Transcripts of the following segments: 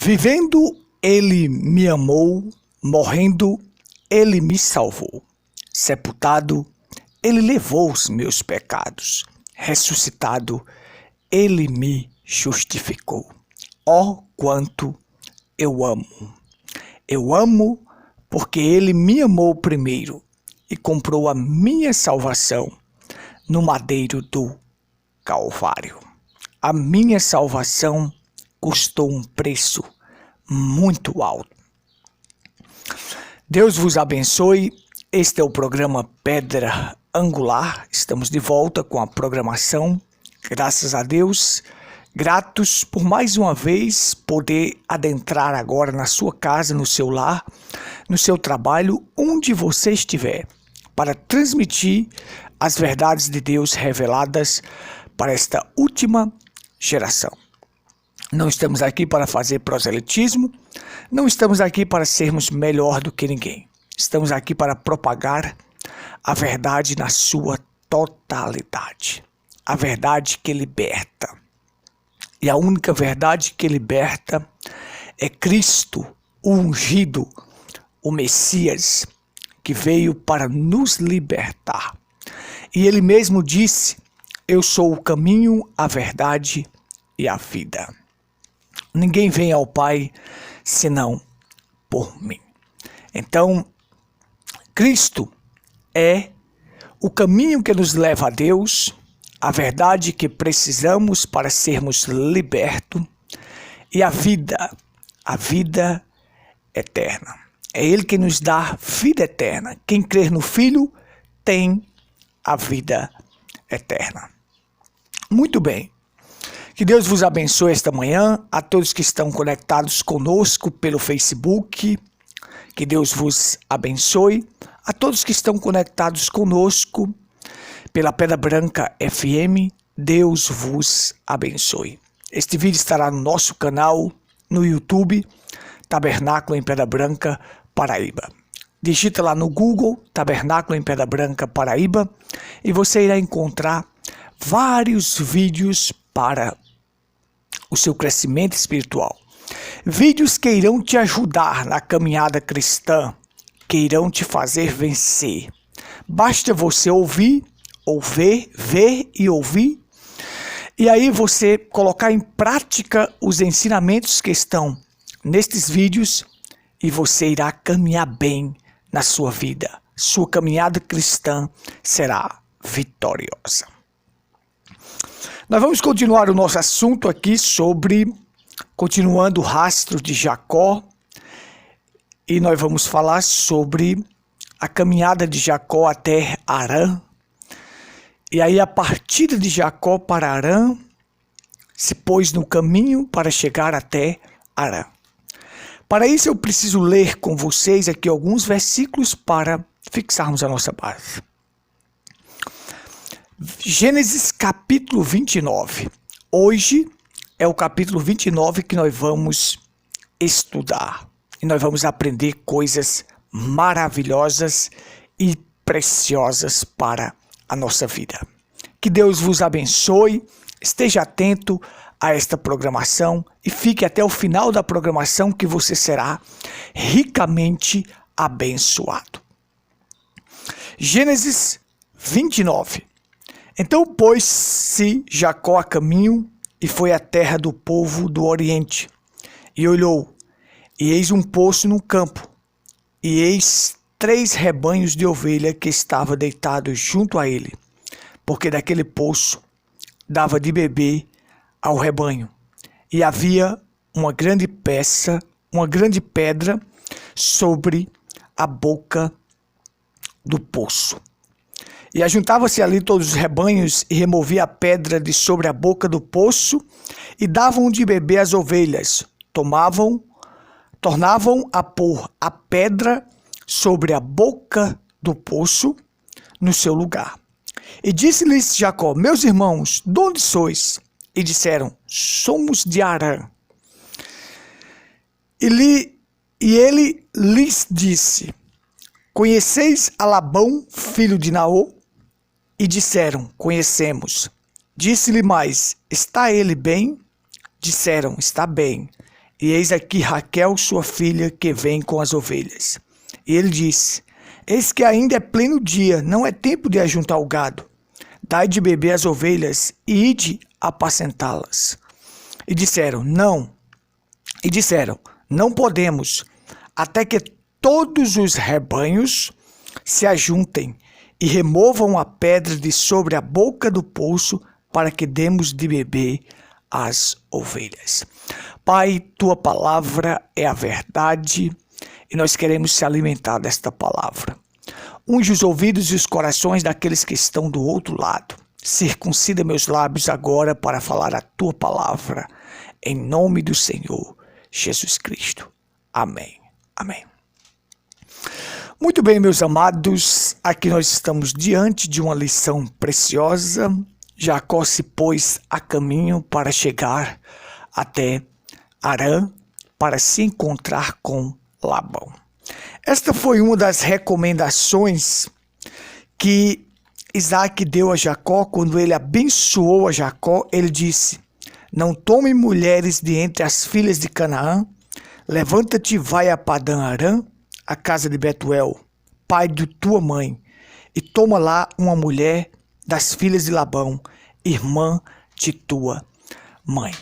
Vivendo, ele me amou, morrendo, ele me salvou. Sepultado, ele levou os meus pecados. Ressuscitado, ele me justificou. Oh, quanto eu amo! Eu amo porque ele me amou primeiro e comprou a minha salvação no madeiro do Calvário. A minha salvação custou um preço muito alto. Deus vos abençoe. Este é o programa Pedra Angular. Estamos de volta com a programação. Graças a Deus. Gratos por mais uma vez poder adentrar agora na sua casa, no seu lar, no seu trabalho, onde você estiver, para transmitir as verdades de Deus reveladas para esta última geração. Não estamos aqui para fazer proselitismo, não estamos aqui para sermos melhor do que ninguém. Estamos aqui para propagar a verdade na sua totalidade. A verdade que liberta. E a única verdade que liberta é Cristo, o ungido, o Messias, que veio para nos libertar. E ele mesmo disse: eu sou o caminho, a verdade e a vida. Ninguém vem ao Pai senão por mim. Então, Cristo é o caminho que nos leva a Deus, a verdade que precisamos para sermos libertos e a vida eterna. É Ele que nos dá vida eterna. Quem crer no Filho tem a vida eterna. Muito bem. Que Deus vos abençoe esta manhã, a todos que estão conectados conosco pelo Facebook. Que Deus vos abençoe. A todos que estão conectados conosco pela Pedra Branca FM, Deus vos abençoe. Este vídeo estará no nosso canal, no YouTube, Tabernáculo em Pedra Branca, Paraíba. Digita lá no Google, Tabernáculo em Pedra Branca, Paraíba, e você irá encontrar vários vídeos para o seu crescimento espiritual. Vídeos que irão te ajudar na caminhada cristã, que irão te fazer vencer. Basta você ouvir, ver e ouvir, e aí você colocar em prática os ensinamentos que estão nestes vídeos e você irá caminhar bem na sua vida. Sua caminhada cristã será vitoriosa. Nós vamos continuar o nosso assunto aqui continuando o rastro de Jacó, e nós vamos falar sobre a caminhada de Jacó até Harã. E aí a partida de Jacó para Harã se pôs no caminho para chegar até Harã. Para isso eu preciso ler com vocês aqui alguns versículos para fixarmos a nossa base. Gênesis capítulo 29. Hoje é o capítulo 29 que nós vamos estudar. E nós vamos aprender coisas maravilhosas e preciosas para a nossa vida. Que Deus vos abençoe, esteja atento a esta programação e fique até o final da programação que você será ricamente abençoado. Gênesis 29. Então pôs-se Jacó a caminho e foi à terra do povo do Oriente. E olhou, e eis um poço no campo, e eis 3 rebanhos de ovelha que estavam deitados junto a ele, porque daquele poço dava de beber ao rebanho. E havia uma grande pedra sobre a boca do poço. E ajuntava-se ali todos os rebanhos e removia a pedra de sobre a boca do poço e davam de beber às ovelhas. Tornavam a pôr a pedra sobre a boca do poço no seu lugar. E disse-lhes Jacó: meus irmãos, de onde sois? E disseram: somos de Harã. E ele lhes disse: conheceis a Labão, filho de Naor? E disseram: conhecemos. Disse-lhe mais: está ele bem? Disseram: está bem. e eis aqui Raquel, sua filha, que vem com as ovelhas. E ele disse: eis que ainda é pleno dia, não é tempo de ajuntar o gado. Dai de beber as ovelhas e ide apacentá-las. E disseram: não podemos, até que todos os rebanhos se ajuntem e removam a pedra de sobre a boca do poço, para que demos de beber às ovelhas. Pai, tua palavra é a verdade e nós queremos se alimentar desta palavra. Unge os ouvidos e os corações daqueles que estão do outro lado. Circuncida meus lábios agora para falar a tua palavra, em nome do Senhor Jesus Cristo. Amém. Amém. Muito bem, meus amados, aqui nós estamos diante de uma lição preciosa. Jacó se pôs a caminho para chegar até Harã, para se encontrar com Labão. Esta foi uma das recomendações que Isaac deu a Jacó. Quando ele abençoou a Jacó, ele disse: não tome mulheres de entre as filhas de Canaã, levanta-te e vai a Padã Arã, a casa de Betuel, pai de tua mãe, e toma lá uma mulher das filhas de Labão, irmã de tua mãe.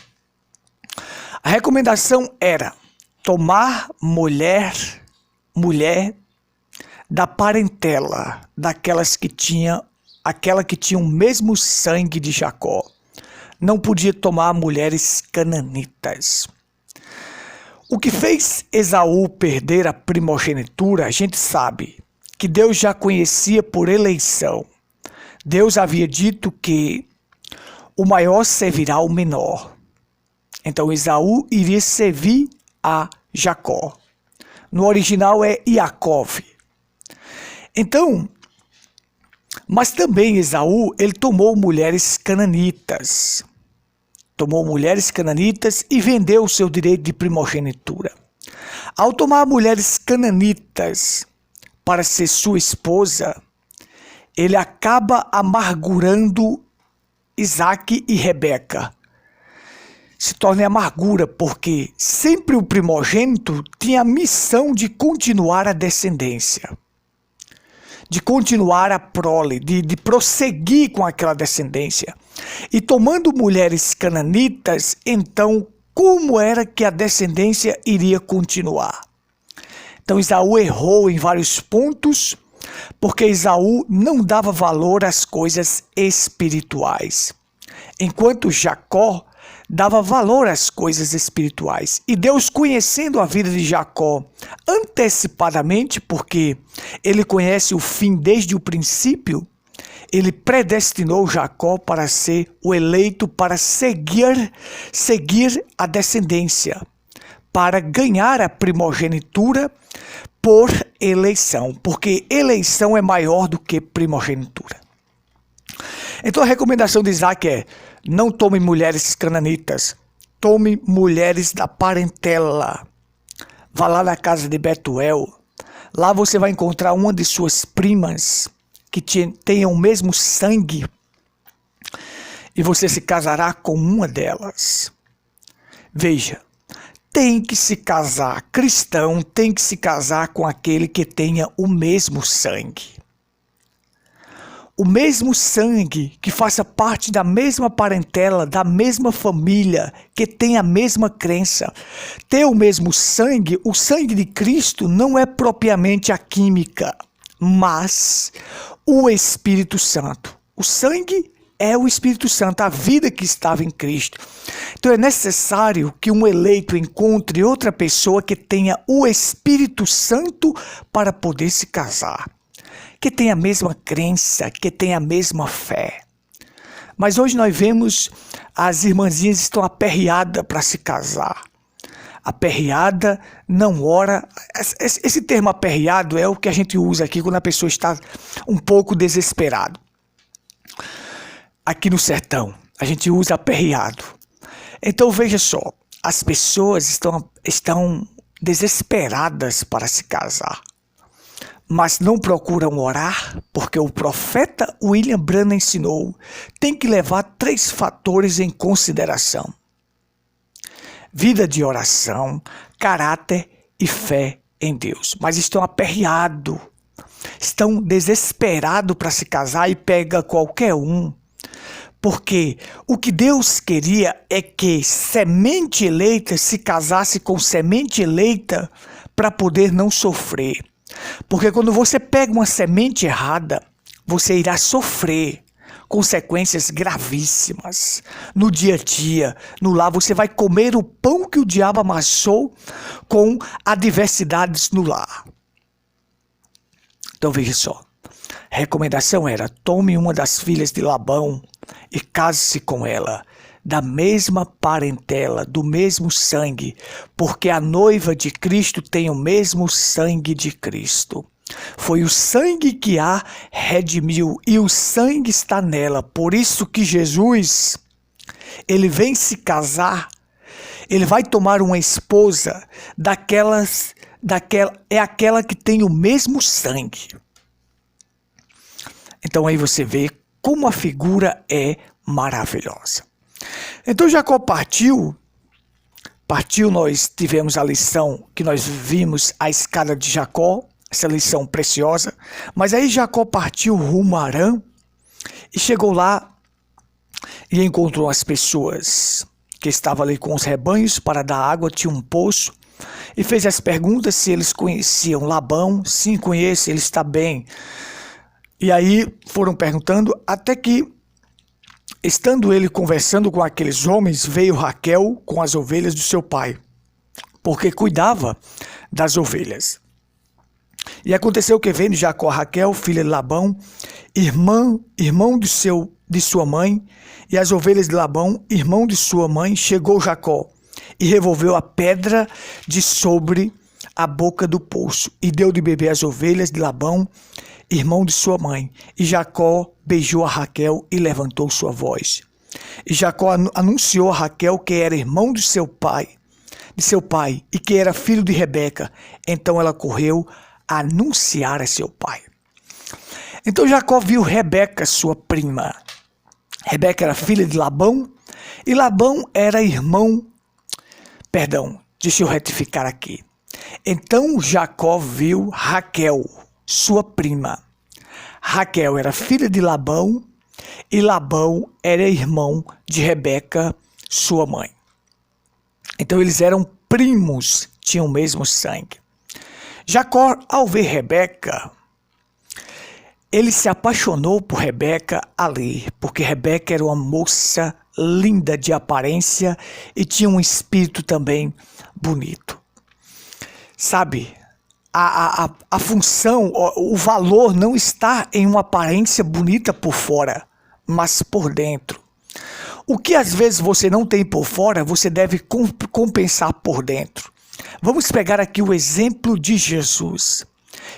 A recomendação era tomar mulher da parentela, aquela que tinha o mesmo sangue de Jacó. Não podia tomar mulheres cananitas. O que fez Esaú perder a primogenitura, a gente sabe que Deus já conhecia por eleição. Deus havia dito que o maior servirá ao menor. Então Esaú iria servir a Jacó. No original é Iacov. Então, mas também Esaú, ele tomou mulheres cananitas. E vendeu o seu direito de primogenitura. Ao tomar mulheres cananitas para ser sua esposa, ele acaba amargurando Isaac e Rebeca. Se torna em amargura, porque sempre o primogênito tinha a missão de continuar a descendência, de continuar a prole, de prosseguir com aquela descendência. E tomando mulheres cananitas, então, como era que a descendência iria continuar? Então Esaú errou em vários pontos, porque Esaú não dava valor às coisas espirituais, enquanto Jacó dava valor às coisas espirituais. E Deus, conhecendo a vida de Jacó antecipadamente, porque ele conhece o fim desde o princípio, ele predestinou Jacó para ser o eleito, para seguir a descendência, para ganhar a primogenitura por eleição, porque eleição é maior do que primogenitura. Então a recomendação de Isaac é: não tome mulheres cananitas, tome mulheres da parentela. Vá lá na casa de Betuel, lá você vai encontrar uma de suas primas que tenha o mesmo sangue, e você se casará com uma delas. Veja, tem que se casar, cristão tem que se casar com aquele que tenha o mesmo sangue. O mesmo sangue, que faça parte da mesma parentela, da mesma família, que tenha a mesma crença. Ter o mesmo sangue, o sangue de Cristo não é propriamente a química, mas o Espírito Santo. O sangue é o Espírito Santo, a vida que estava em Cristo. Então é necessário que um eleito encontre outra pessoa que tenha o Espírito Santo para poder se casar, que tenha a mesma crença, que tenha a mesma fé. Mas hoje nós vemos as irmãzinhas estão aperreadas para se casar. Aperreada, não ora. Esse termo aperreado é o que a gente usa aqui quando a pessoa está um pouco desesperada. Aqui no sertão, a gente usa aperreado. Então veja só, as pessoas estão desesperadas para se casar, mas não procuram orar, porque o profeta William Branham ensinou, tem que levar 3 fatores em consideração. vida de oração, caráter e fé em Deus. Mas estão aperreados, estão desesperados para se casar e pega qualquer um. Porque o que Deus queria é que semente eleita se casasse com semente eleita para poder não sofrer. Porque quando você pega uma semente errada, você irá sofrer consequências gravíssimas no dia a dia. No lar, você vai comer o pão que o diabo amassou com adversidades no lar. Então veja só, a recomendação era: tome uma das filhas de Labão e case-se com ela, da mesma parentela, do mesmo sangue, porque a noiva de Cristo tem o mesmo sangue de Cristo. Foi o sangue que a redimiu e o sangue está nela. Por isso que Jesus, ele vem se casar, ele vai tomar uma esposa é aquela que tem o mesmo sangue. Então aí você vê como a figura é maravilhosa. Então Jacó partiu, nós tivemos a lição que nós vimos, a escada de Jacó, essa lição preciosa. Mas aí Jacó partiu rumo a Harã e chegou lá e encontrou as pessoas que estavam ali com os rebanhos para dar água, tinha um poço, e fez as perguntas se eles conheciam Labão. Sim, conhece, ele está bem. E aí foram perguntando, até que, estando ele conversando com aqueles homens, veio Raquel com as ovelhas do seu pai, porque cuidava das ovelhas. E aconteceu que, vendo Jacó Raquel, filha de Labão, irmão de sua mãe, e as ovelhas de Labão, irmão de sua mãe, chegou Jacó e revolveu a pedra de sobre a boca do poço, e deu de beber às ovelhas de Labão, irmão de sua mãe. E Jacó beijou a Raquel e levantou sua voz. E Jacó anunciou a Raquel que era irmão de seu pai, e que era filho de Rebeca. Então ela correu a anunciar a seu pai. Então Jacó viu Rebeca, sua prima. Rebeca era filha de Labão, e Labão era irmão... Perdão, deixa eu retificar aqui. Então Jacó viu Raquel, sua prima. Raquel era filha de Labão, e Labão era irmão de Rebeca, sua mãe. Então eles eram primos, tinham o mesmo sangue. Jacó, ao ver Rebeca, ele se apaixonou por Rebeca ali, porque Rebeca era uma moça linda de aparência e tinha um espírito também bonito. Sabe, a função, o valor não está em uma aparência bonita por fora, mas por dentro. O que às vezes você não tem por fora, você deve compensar por dentro. Vamos pegar aqui o exemplo de Jesus.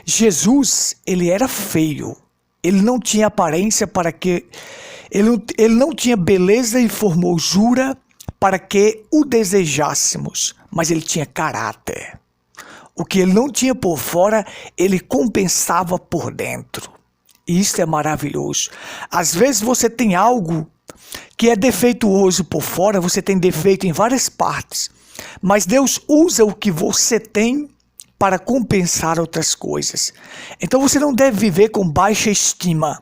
Jesus, ele era feio. Ele não tinha aparência para que... Ele não tinha beleza e formosura para que o desejássemos, mas ele tinha caráter. O que ele não tinha por fora, ele compensava por dentro. E isso é maravilhoso. Às vezes você tem algo que é defeituoso por fora, você tem defeito em várias partes, mas Deus usa o que você tem para compensar outras coisas. Então você não deve viver com baixa estima,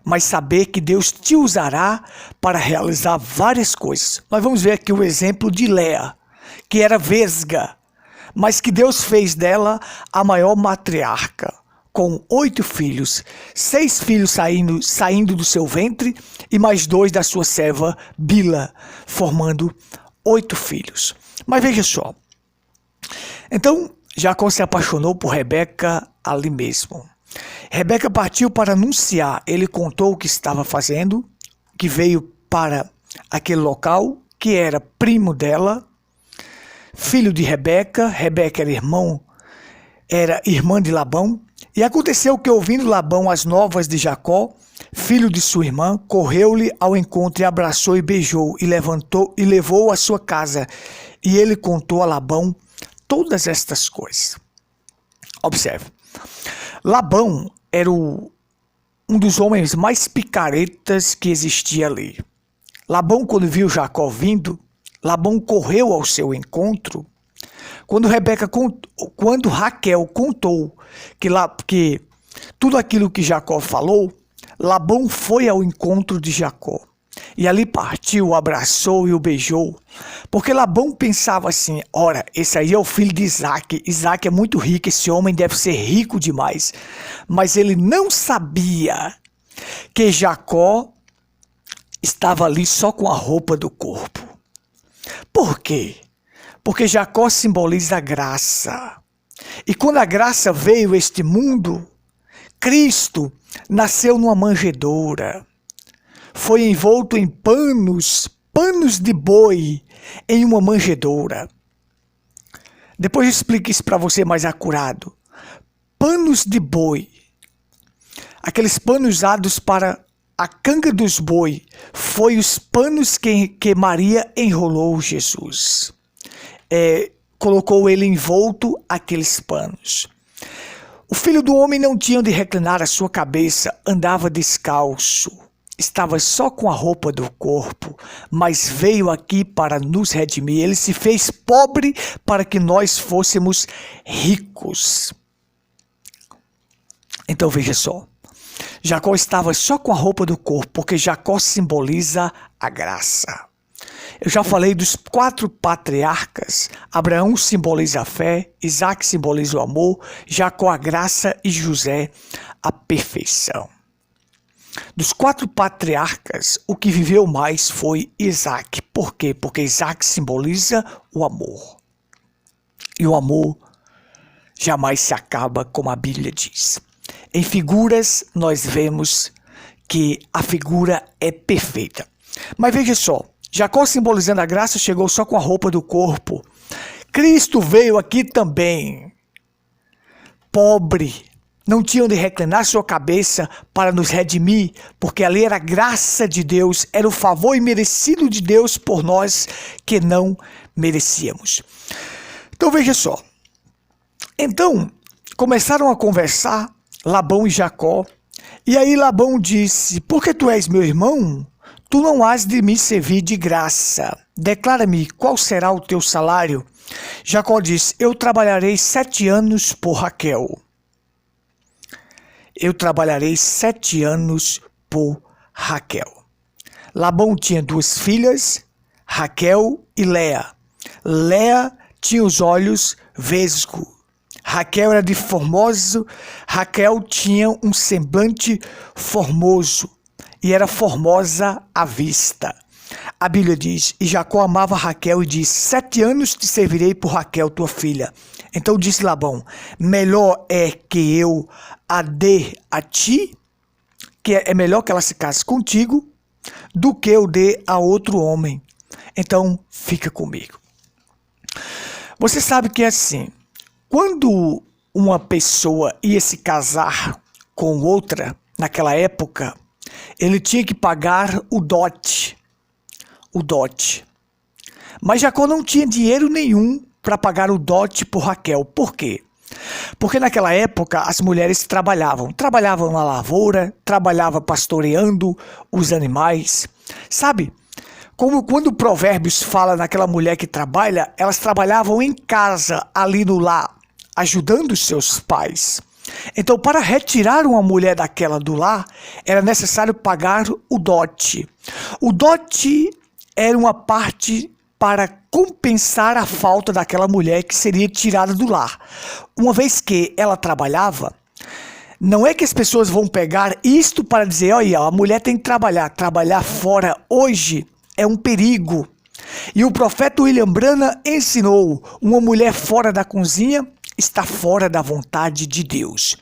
mas saber que Deus te usará para realizar várias coisas. Nós vamos ver aqui o exemplo de Léa, que era vesga, mas que Deus fez dela a maior matriarca, com 8 filhos, 6 filhos saindo do seu ventre e mais 2 da sua serva Bila, formando 8 filhos. Mas veja só, então Jacó se apaixonou por Rebeca ali mesmo. Rebeca partiu para anunciar, ele contou o que estava fazendo, que veio para aquele local, que era primo dela, filho de Rebeca. Rebeca era irmã de Labão. E aconteceu que, ouvindo Labão as novas de Jacó, filho de sua irmã, correu-lhe ao encontro e abraçou e beijou, e levantou e levou-o à sua casa. E ele contou a Labão todas estas coisas. Observe, Labão era um dos homens mais picaretas que existia ali. Labão, quando viu Jacó vindo, Labão correu ao seu encontro, quando Raquel contou que tudo aquilo que Jacó falou, Labão foi ao encontro de Jacó. E ali partiu, o abraçou e o beijou. Porque Labão pensava assim, ora, esse aí é o filho de Isaque. Isaque é muito rico, esse homem deve ser rico demais. Mas ele não sabia que Jacó estava ali só com a roupa do corpo. Por quê? Porque Jacó simboliza a graça. E quando a graça veio a este mundo, Cristo nasceu numa manjedoura. Foi envolto em panos de boi, em uma manjedoura. Depois eu explico isso para você mais acurado. Panos de boi. Aqueles panos usados para a canga dos boi. Foi os panos que Maria enrolou Jesus. Colocou ele envolto aqueles panos. O filho do homem não tinha onde reclinar a sua cabeça, andava descalço. Estava só com a roupa do corpo, mas veio aqui para nos redimir. Ele se fez pobre para que nós fôssemos ricos. Então veja só, Jacó estava só com a roupa do corpo, porque Jacó simboliza a graça. Eu já falei dos 4 patriarcas. Abraão simboliza a fé, Isaque simboliza o amor, Jacó a graça e José a perfeição. Dos 4 patriarcas, o que viveu mais foi Isaque. Por quê? Porque Isaque simboliza o amor. E o amor jamais se acaba, como a Bíblia diz. Em figuras, nós vemos que a figura é perfeita. Mas veja só, Jacó simbolizando a graça chegou só com a roupa do corpo. Cristo veio aqui também, pobre. Não tinha onde reclinar sua cabeça para nos redimir, porque ali era a graça de Deus, era o favor imerecido de Deus por nós que não merecíamos. Então veja só. Então, começaram a conversar Labão e Jacó, e aí Labão disse, porque tu és meu irmão, tu não has de me servir de graça. Declara-me qual será o teu salário. Jacó disse, eu trabalharei 7 anos por Raquel. Eu trabalharei 7 anos por Raquel. Labão tinha 2 filhas, Raquel e Léa. Léa tinha os olhos vesgo. Raquel era de formoso. Raquel tinha um semblante formoso e era formosa à vista. A Bíblia diz, e Jacó amava Raquel e disse, 7 anos te servirei por Raquel, tua filha. Então disse Labão, melhor é que eu a dê a ti, que é melhor que ela se case contigo, do que eu dê a outro homem. Então fica comigo. Você sabe que é assim, quando uma pessoa ia se casar com outra, naquela época, ele tinha que pagar o dote. Mas Jacó não tinha dinheiro nenhum para pagar o dote por Raquel. Por quê? Porque naquela época as mulheres trabalhavam na lavoura, trabalhavam pastoreando os animais. Sabe? Como quando Provérbios fala naquela mulher que trabalha, elas trabalhavam em casa, ali no lar, ajudando os seus pais. Então, para retirar uma mulher daquela do lar, era necessário pagar o dote. O dote era uma parte para compensar a falta daquela mulher que seria tirada do lar. Uma vez que ela trabalhava, não é que as pessoas vão pegar isto para dizer, olha, a mulher tem que trabalhar fora hoje é um perigo. E o profeta William Branham ensinou, uma mulher fora da cozinha está fora da vontade de Deus.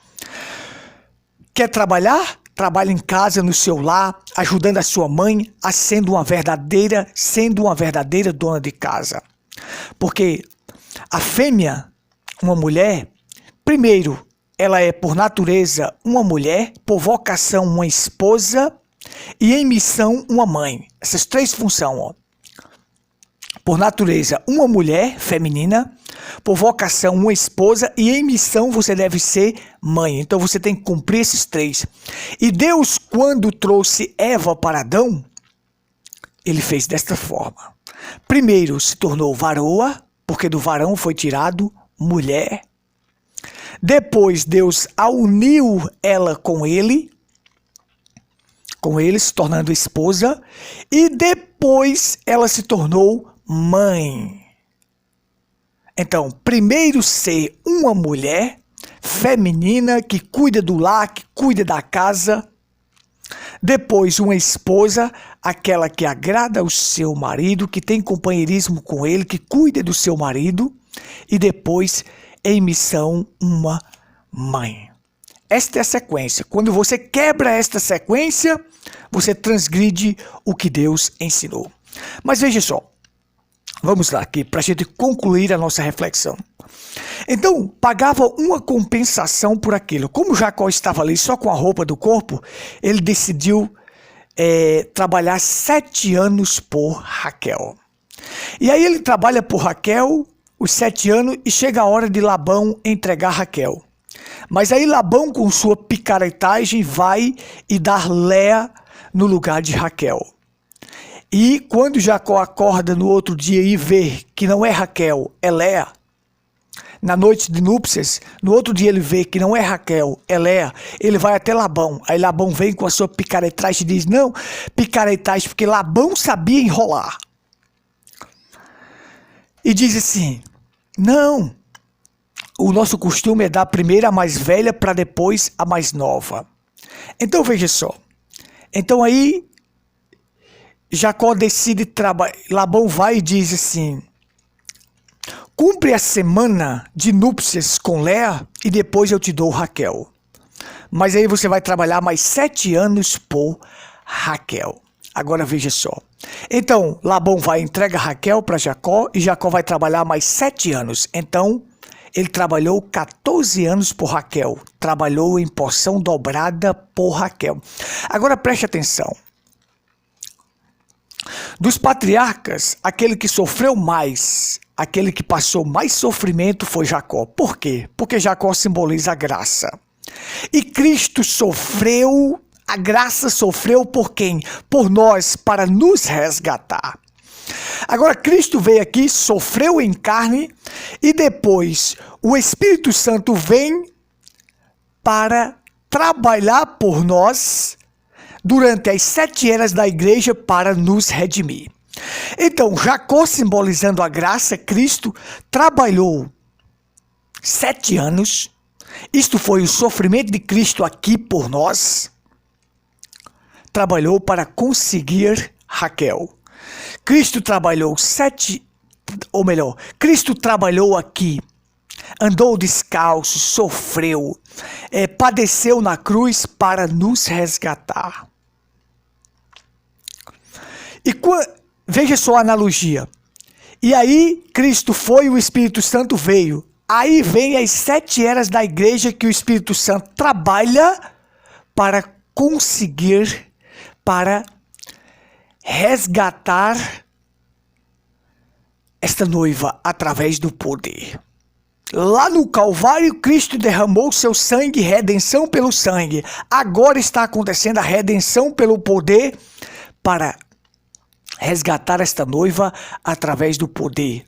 Quer trabalhar? Trabalhe em casa, no seu lar, ajudando a sua mãe, sendo uma verdadeira dona de casa. Porque a fêmea, uma mulher, primeiro, ela é por natureza uma mulher, por vocação uma esposa e em missão uma mãe. Essas 3 funções, ó. Por natureza, uma mulher feminina, por vocação, uma esposa, e em missão você deve ser mãe. Então você tem que cumprir esses 3. E Deus, quando trouxe Eva para Adão, ele fez desta forma. Primeiro se tornou varoa, porque do varão foi tirado mulher. Depois Deus a uniu ela com ele se tornando esposa, e depois ela se tornou mãe. Então, primeiro ser uma mulher feminina que cuida do lar, que cuida da casa. Depois uma esposa, aquela que agrada ao seu marido, que tem companheirismo com ele, que cuida do seu marido. E depois, em missão, uma mãe. Esta é a sequência. Quando você quebra esta sequência, você transgride o que Deus ensinou. Mas veja só, vamos lá aqui para a gente concluir a nossa reflexão. Então, pagava uma compensação por aquilo. Como Jacó estava ali só com a roupa do corpo, ele decidiu trabalhar 7 anos por Raquel. E aí ele trabalha por Raquel os 7 anos e chega a hora de Labão entregar Raquel. Mas aí Labão, com sua picaretagem, vai e dá Léa no lugar de Raquel. E quando Jacó acorda no outro dia e vê que não é Raquel, é Léa, na noite de núpcias, no outro dia ele vê que não é Raquel, é Léa, ele vai até Labão. Aí Labão vem com a sua picaretagem e diz, não, picaretagem, porque Labão sabia enrolar. E diz assim, não, o nosso costume é dar primeiro a mais velha para depois a mais nova. Então veja só, então aí Jacó decide trabalhar, Labão vai e diz assim, cumpre a semana de núpcias com Léa e depois eu te dou Raquel. Mas aí você vai trabalhar mais 7 anos por Raquel. Agora veja só. Então Labão vai e entrega Raquel para Jacó e Jacó vai trabalhar mais 7 anos. Então ele trabalhou 14 anos por Raquel. Trabalhou em porção dobrada por Raquel. Agora preste atenção. Dos patriarcas, aquele que sofreu mais, aquele que passou mais sofrimento foi Jacó. Por quê? Porque Jacó simboliza a graça. E Cristo sofreu, a graça sofreu por quem? Por nós, para nos resgatar. Agora Cristo veio aqui, sofreu em carne e depois o Espírito Santo vem para trabalhar por nós durante as 7 eras da igreja para nos redimir. Então, Jacó, simbolizando a graça, Cristo trabalhou 7 anos. Isto foi o sofrimento de Cristo aqui por nós. Trabalhou para conseguir Raquel. Cristo trabalhou Cristo trabalhou aqui. Andou descalço, sofreu, padeceu na cruz para nos resgatar. E veja só a analogia. E aí Cristo foi, o Espírito Santo veio. Aí vem as 7 eras da igreja que o Espírito Santo trabalha para conseguir, para resgatar esta noiva através do poder. Lá no Calvário, Cristo derramou seu sangue, redenção pelo sangue. Agora está acontecendo a redenção pelo poder para resgatar esta noiva através do poder.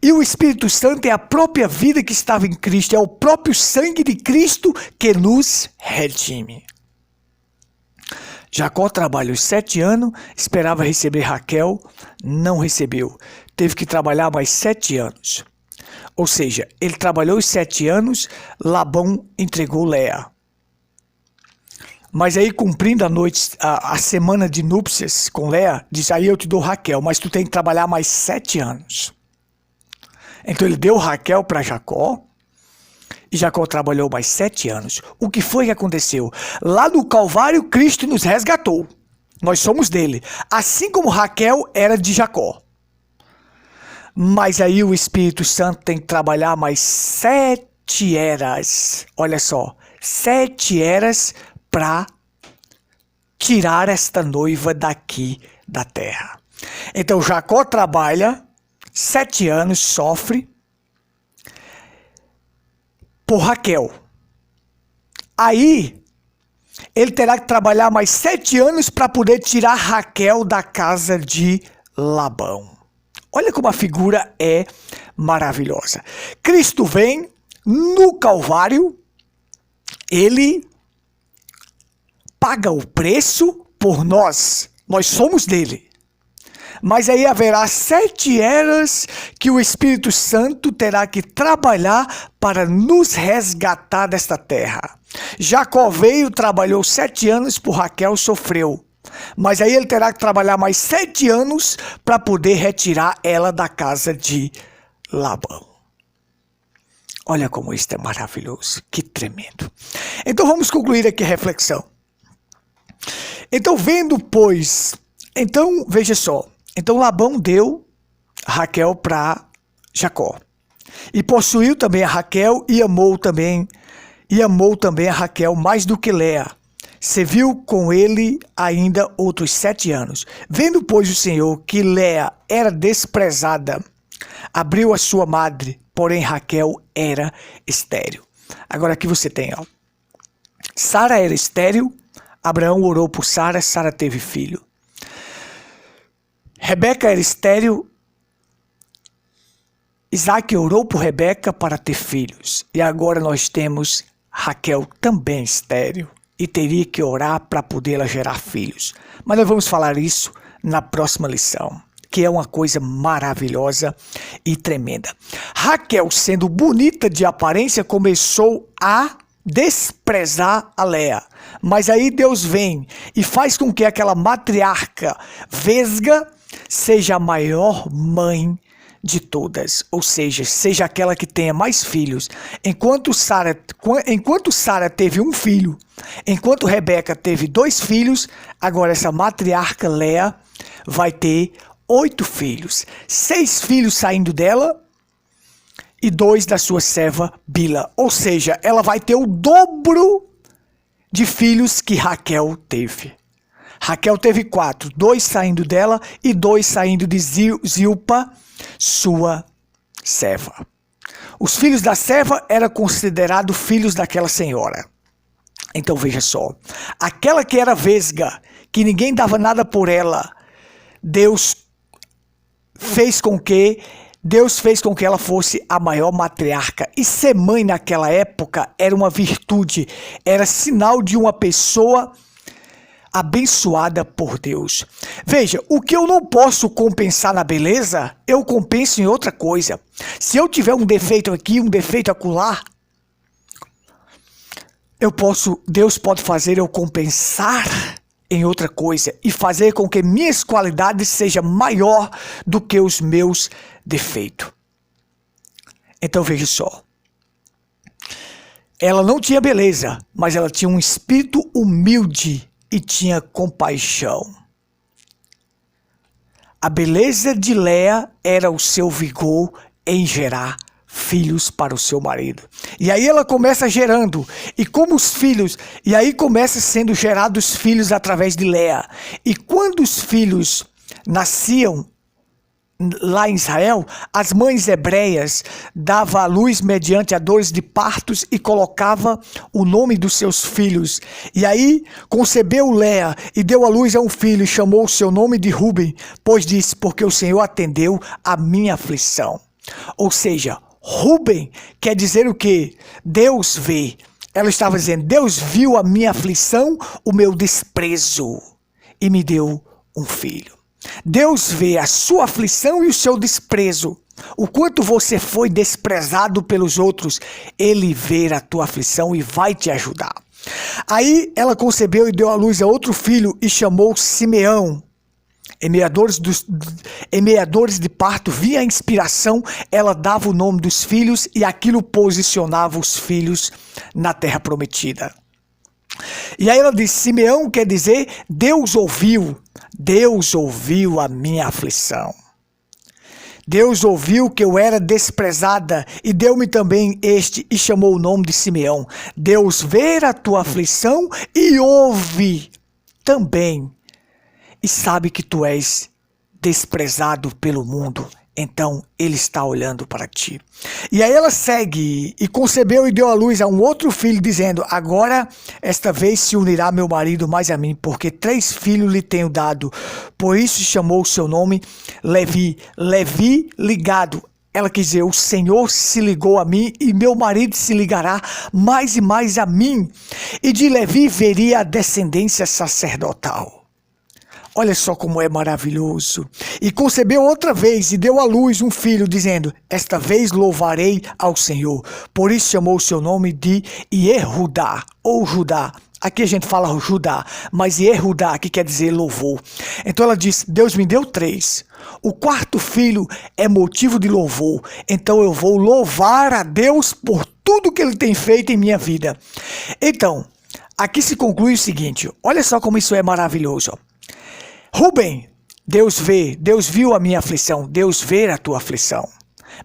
E o Espírito Santo é a própria vida que estava em Cristo, é o próprio sangue de Cristo que nos redime. Jacó trabalhou 7 anos, esperava receber Raquel, não recebeu. Teve que trabalhar mais 7 anos. Ou seja, ele trabalhou os 7 anos, Labão entregou Léa. Mas aí, cumprindo a semana de núpcias com Léa, diz, aí eu te dou Raquel, mas tu tem que trabalhar mais 7 anos. Então ele deu Raquel para Jacó, e Jacó trabalhou mais 7 anos. O que foi que aconteceu? Lá no Calvário, Cristo nos resgatou. Nós somos dele. Assim como Raquel era de Jacó. Mas aí o Espírito Santo tem que trabalhar mais 7 eras. Olha só. 7 eras para tirar esta noiva daqui da terra. Então Jacó trabalha 7 anos, sofre por Raquel. Aí ele terá que trabalhar mais 7 anos para poder tirar Raquel da casa de Labão. Olha como a figura é maravilhosa. Cristo vem no Calvário, ele paga o preço por nós. Nós somos dele. Mas aí haverá 7 eras que o Espírito Santo terá que trabalhar para nos resgatar desta terra. Jacó veio, trabalhou 7 anos por Raquel, sofreu. Mas aí ele terá que trabalhar mais 7 anos para poder retirar ela da casa de Labão. Olha como isso é maravilhoso, que tremendo. Então vamos concluir aqui a reflexão. Então veja só. Então Labão deu Raquel para Jacó. E possuiu também a Raquel e amou também a Raquel mais do que Léa. Serviu com ele ainda outros 7 anos. Vendo, pois, o Senhor que Léa era desprezada, abriu a sua madre, porém Raquel era estéril. Agora aqui você tem, ó. Sara era estéril, Abraão orou por Sara, Sara teve filho. Rebeca era estéril, Isaac orou por Rebeca para ter filhos. E agora nós temos Raquel também estéril e teria que orar para poder ela gerar filhos. Mas nós vamos falar isso na próxima lição, que é uma coisa maravilhosa e tremenda. Raquel, sendo bonita de aparência, começou a desprezar a Léa. Mas aí Deus vem e faz com que aquela matriarca vesga seja a maior mãe de todas, ou seja aquela que tenha mais filhos. Enquanto Sara teve um filho, enquanto Rebeca teve 2 filhos, agora essa matriarca Léa vai ter 8 filhos, 6 filhos saindo dela e 2 da sua serva Bila, ou seja, ela vai ter o dobro de filhos que Raquel teve. Raquel teve 4, 2 saindo dela e 2 saindo de Zilpa, sua serva. Os filhos da serva eram considerados filhos daquela senhora. Então veja só, aquela que era vesga, que ninguém dava nada por ela, Deus fez com que ela fosse a maior matriarca. E ser mãe naquela época era uma virtude, era sinal de uma pessoa abençoada por Deus. Veja, o que eu não posso compensar na beleza, eu compenso em outra coisa. Se eu tiver um defeito aqui, um defeito acolá, Deus pode fazer eu compensar em outra coisa e fazer com que minhas qualidades sejam maior do que os meus defeitos. Então veja só. Ela não tinha beleza, mas ela tinha um espírito humilde e tinha compaixão. A beleza de Léa era o seu vigor em gerar filhos para o seu marido. E aí ela começa gerando, e aí começa sendo gerados filhos através de Léa. E quando os filhos nasciam lá em Israel, as mães hebreias davam à luz mediante a dores de partos e colocava o nome dos seus filhos. E aí concebeu Léa e deu à luz a um filho e chamou o seu nome de Ruben, pois disse, porque o Senhor atendeu a minha aflição. Ou seja, Ruben quer dizer o quê? Deus vê. Ela estava dizendo, Deus viu a minha aflição, o meu desprezo e me deu um filho. Deus vê a sua aflição e o seu desprezo. O quanto você foi desprezado pelos outros, Ele vê a tua aflição e vai te ajudar. Aí ela concebeu e deu à luz a outro filho e chamou Simeão. Em meadores de parto, via a inspiração, ela dava o nome dos filhos e aquilo posicionava os filhos na terra prometida. E aí ela diz, Simeão quer dizer, Deus ouviu a minha aflição. Deus ouviu que eu era desprezada e deu-me também este e chamou o nome de Simeão. Deus vê a tua aflição e ouve também e sabe que tu és desprezado pelo mundo então Ele está olhando para ti. E aí ela segue, e concebeu e deu à luz a um outro filho, dizendo, agora esta vez se unirá meu marido mais a mim, porque 3 filhos lhe tenho dado. Por isso chamou o seu nome Levi. Levi ligado. Ela quis dizer, o Senhor se ligou a mim e meu marido se ligará mais e mais a mim. E de Levi veria a descendência sacerdotal. Olha só como é maravilhoso. E concebeu outra vez e deu à luz um filho, dizendo, esta vez louvarei ao Senhor. Por isso chamou o seu nome de Yehudá, ou Judá. Aqui a gente fala Judá, mas Yehudá, que quer dizer louvor. Então ela diz, Deus me deu 3. O 4º filho é motivo de louvor. Então eu vou louvar a Deus por tudo que Ele tem feito em minha vida. Então, aqui se conclui o seguinte, olha só como isso é maravilhoso. Rubem, Deus viu a minha aflição, Deus vê a tua aflição.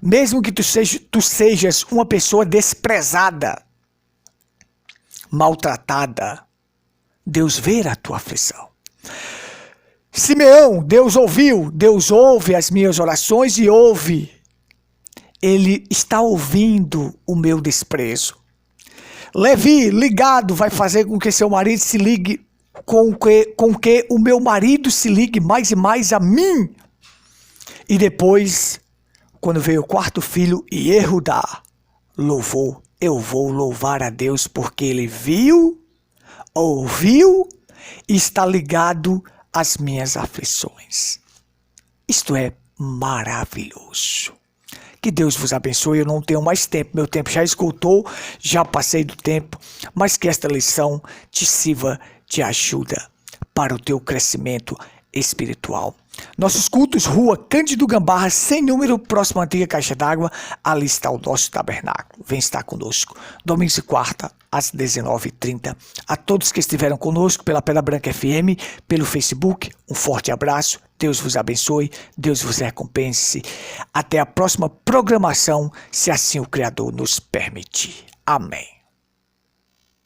Mesmo que tu sejas uma pessoa desprezada, maltratada, Deus vê a tua aflição. Simeão, Deus ouve as minhas orações e ouve. Ele está ouvindo o meu desprezo. Levi, ligado, vai fazer com que seu marido se ligue com que o meu marido se ligue mais e mais a mim. E depois, quando veio o 4º filho, Yehudá louvou. Eu vou louvar a Deus porque Ele viu, ouviu e está ligado às minhas aflições. Isto é maravilhoso. Que Deus vos abençoe. Eu não tenho mais tempo. Meu tempo já esgotou, já passei do tempo. Mas que esta lição te sirva de ajuda para o teu crescimento espiritual. Nossos cultos, Rua Cândido Gambarra, sem número, próximo à antiga Caixa d'Água. Ali está o nosso tabernáculo. Vem estar conosco. Domingos e quarta, às 19h30. A todos que estiveram conosco pela Pedra Branca FM, pelo Facebook, um forte abraço. Deus vos abençoe, Deus vos recompense. Até a próxima programação, se assim o Criador nos permitir. Amém.